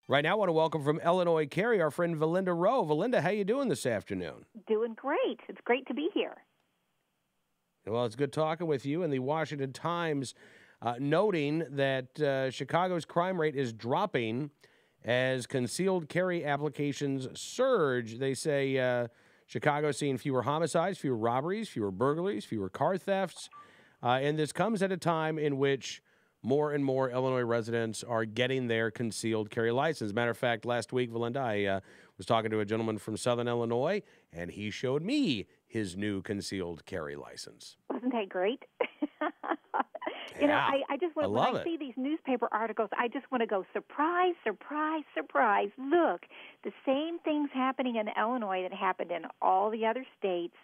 Right now, I want to welcome from Illinois Carry our friend Valinda Rowe. Valinda, how you doing this afternoon? Doing great. It's great to be here. Well, it's good talking with you. And the Washington Times noting that Chicago's crime rate is dropping as concealed carry applications surge. They say Chicago's seeing fewer homicides, fewer robberies, fewer burglaries, fewer car thefts. And this comes at a time in which more and more Illinois residents are getting their concealed carry license. Matter of fact, last week, Valinda, I was talking to a gentleman from Southern Illinois, and he showed me his new concealed carry license. Wasn't that great? Yeah, I just want I when love I it. see these newspaper articles, I just want to go, surprise, surprise, surprise. Look, the same things happening in Illinois that happened in all the other states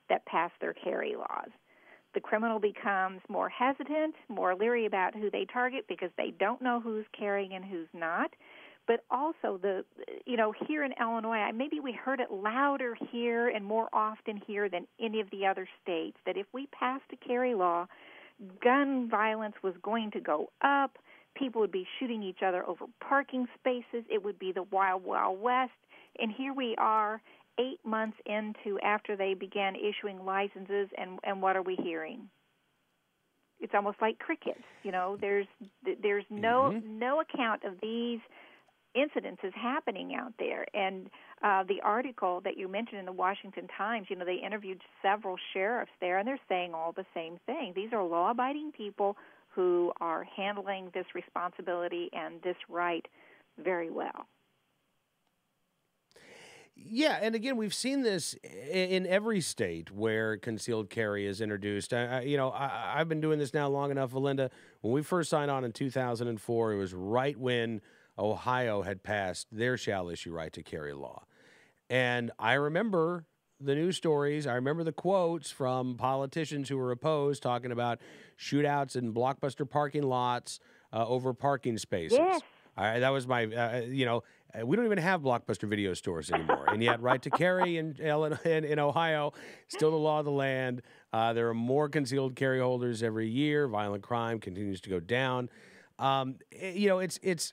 that passed their carry laws. The criminal becomes more hesitant, more leery about who they target because they don't know who's carrying and who's not. But also, here in Illinois, maybe we heard it louder here and more often here than any of the other states, that if we passed a carry law, gun violence was going to go up. People would be shooting each other over parking spaces. It would be the wild, wild west. And here we are 8 months after they began issuing licenses, and what are we hearing? It's almost like crickets. There's no account of these incidences happening out there. And the article that you mentioned in the Washington Times, they interviewed several sheriffs there, and they're saying all the same thing. These are law-abiding people who are handling this responsibility and this right very well. Yeah, and again, we've seen this in every state where concealed carry is introduced. I've been doing this now long enough, Valinda. When we first signed on in 2004, it was right when Ohio had passed their shall issue right to carry law. And I remember the news stories. I remember the quotes from politicians who were opposed talking about shootouts in Blockbuster parking lots over parking spaces. Yes. That was my, we don't even have Blockbuster video stores anymore. And yet, right to carry in Ohio, still the law of the land. There are more concealed carry holders every year. Violent crime continues to go down. It's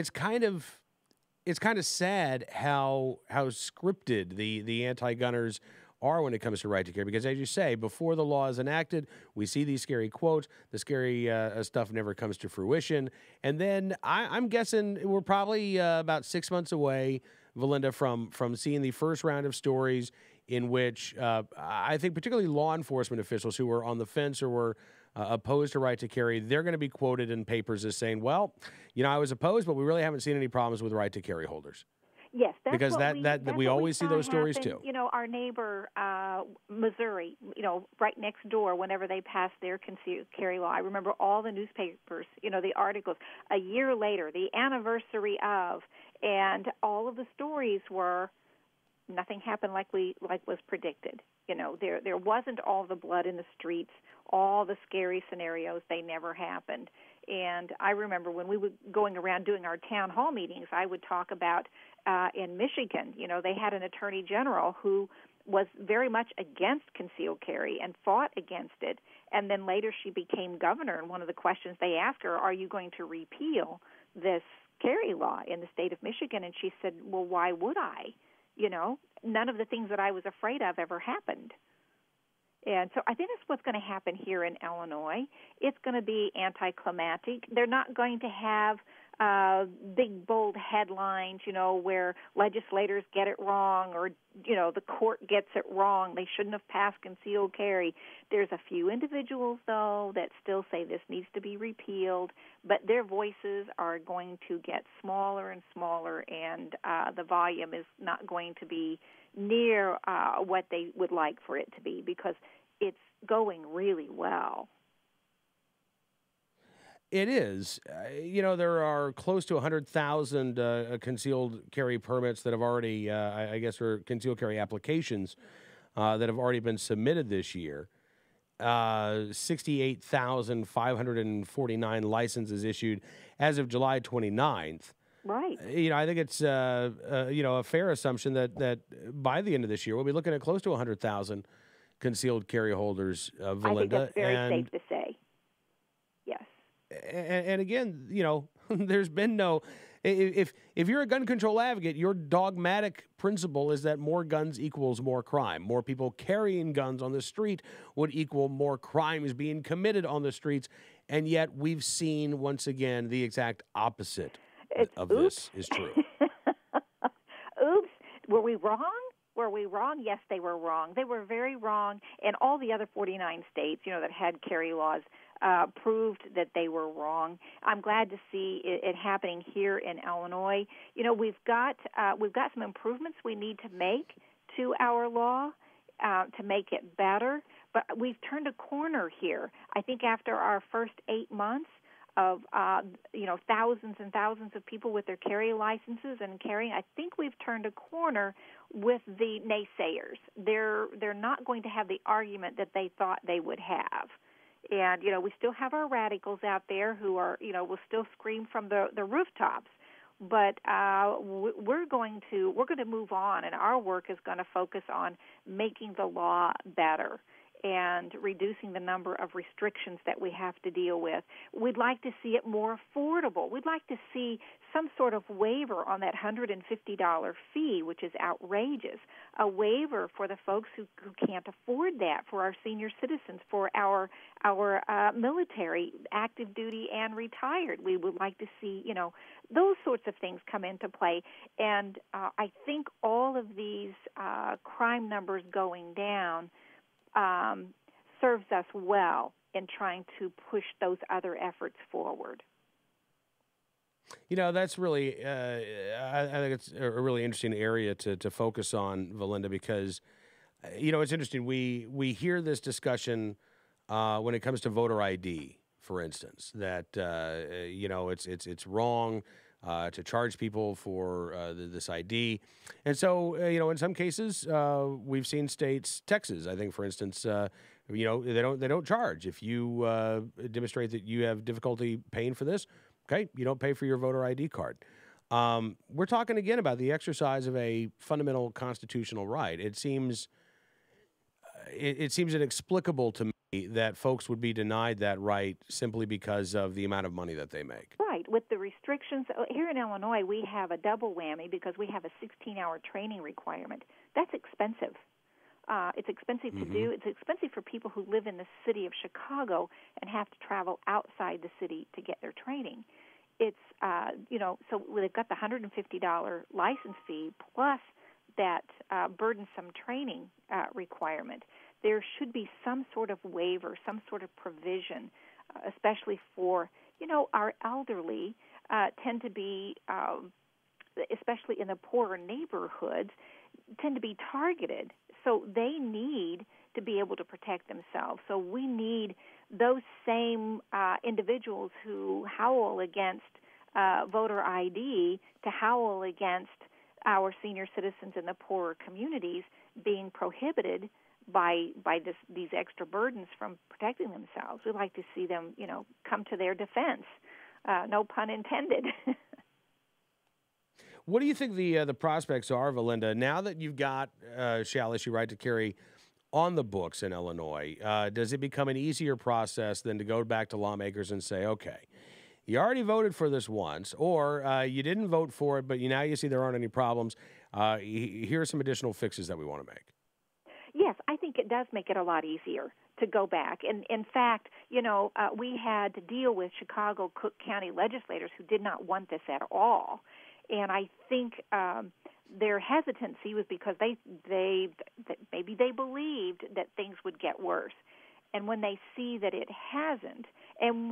kind of sad how scripted the anti-gunners are when it comes to right to carry, because as you say, before the law is enacted, we see these scary quotes. The scary stuff never comes to fruition, and then I'm guessing we're probably about 6 months away, Valinda, from seeing the first round of stories in which I think particularly law enforcement officials who were on the fence or were opposed to right to carry, they're going to be quoted in papers as saying, well, I was opposed, but we really haven't seen any problems with right to carry holders. Yes, that's because that's we always see those stories happen. too. Our neighbor, Missouri, right next door, whenever they passed their concealed carry law, I remember all the newspapers, the articles, a year later, the anniversary of, and all of the stories were, nothing happened like was predicted. There wasn't all the blood in the streets, all the scary scenarios, they never happened. And I remember when we were going around doing our town hall meetings, I would talk about in Michigan, they had an attorney general who was very much against concealed carry and fought against it. And then later she became governor, and one of the questions they asked her, are you going to repeal this carry law in the state of Michigan? And she said, well, why would I? None of the things that I was afraid of ever happened. And so I think that's what's going to happen here in Illinois. It's going to be anticlimactic. They're not going to have big, bold headlines, where legislators get it wrong or, the court gets it wrong. They shouldn't have passed concealed carry. There's a few individuals, though, that still say this needs to be repealed, but their voices are going to get smaller and smaller, and the volume is not going to be near what they would like for it to be, because it's going really well. It is. There are close to 100,000 concealed carry permits that have already, or concealed carry applications that have already been submitted this year. 68,549 licenses issued as of July 29th. Right. I think it's a fair assumption that by the end of this year we'll be looking at close to 100,000 concealed carry holders. Valinda, I think that's very safe to say. Yes. And again, there's been no, If you're a gun control advocate, your dogmatic principle is that more guns equals more crime. More people carrying guns on the street would equal more crimes being committed on the streets. And yet we've seen, once again, the exact opposite of this is true. Oops. Were we wrong? Were we wrong? Yes, they were wrong. They were very wrong. And all the other 49 states, that had carry laws proved that they were wrong. I'm glad to see it happening here in Illinois. We've got some improvements we need to make to our law to make it better. But we've turned a corner here. I think after our first 8 months of thousands and thousands of people with their carry licenses and carrying, I think we've turned a corner with the naysayers. They're not going to have the argument that they thought they would have. And we still have our radicals out there who are will still scream from the rooftops. But we're going to move on, and our work is going to focus on making the law better and reducing the number of restrictions that we have to deal with. We'd like to see it more affordable. We'd like to see some sort of waiver on that $150 fee, which is outrageous, a waiver for the folks who can't afford that, for our senior citizens, for our military, active duty and retired. We would like to see, those sorts of things come into play. And I think all of these crime numbers going down serves us well in trying to push those other efforts forward. That's really, I think it's a really interesting area to focus on, Valinda, because, it's interesting. We hear this discussion when it comes to voter ID, for instance, that, it's wrong to charge people for this ID. And so, in some cases, we've seen states, Texas, I think, for instance, they don't charge. If you demonstrate that you have difficulty paying for this, okay, you don't pay for your voter ID card. We're talking again about the exercise of a fundamental constitutional right. It seems inexplicable to me that folks would be denied that right simply because of the amount of money that they make. Right. With the restrictions, here in Illinois, we have a double whammy because we have a 16-hour training requirement. That's expensive. It's expensive to do. It's expensive for people who live in the city of Chicago and have to travel outside the city to get their training. It's, so they've got the $150 license fee plus that burdensome training requirement. There should be some sort of waiver, some sort of provision, especially for, our elderly tend to be, especially in the poorer neighborhoods, tend to be targeted. So they need to be able to protect themselves. So we need those same individuals who howl against voter ID to howl against our senior citizens in the poorer communities being prohibited by these extra burdens from protecting themselves. We'd like to see them, come to their defense. No pun intended. What do you think the prospects are, Valinda, now that you've got shall issue right to carry on the books in Illinois? Does it become an easier process than to go back to lawmakers and say, okay, you already voted for this once, or you didn't vote for it, but now you see there aren't any problems. Here are some additional fixes that we want to make. Yes, I think it does make it a lot easier to go back. And in fact, we had to deal with Chicago, Cook County legislators who did not want this at all. And I think their hesitancy was because maybe they believed that things would get worse. And when they see that it hasn't, and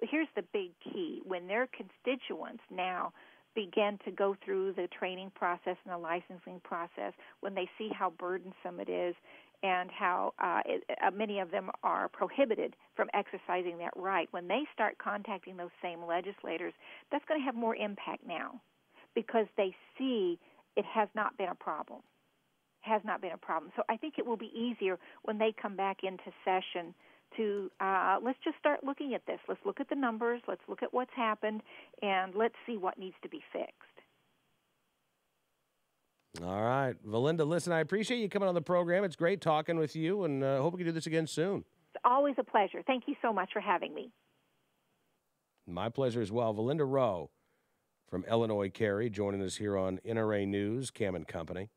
here's the big key, when their constituents now begin to go through the training process and the licensing process, when they see how burdensome it is and how many of them are prohibited from exercising that right, when they start contacting those same legislators, that's going to have more impact now because they see it has not been a problem. So I think it will be easier when they come back into session to let's just start looking at this. Let's look at the numbers. Let's look at what's happened, and let's see what needs to be fixed. All right. Valinda, listen, I appreciate you coming on the program. It's great talking with you, and hope we can do this again soon. It's always a pleasure. Thank you so much for having me. My pleasure as well. Valinda Rowe, from Illinois Carry, joining us here on NRA News, Cam and Company.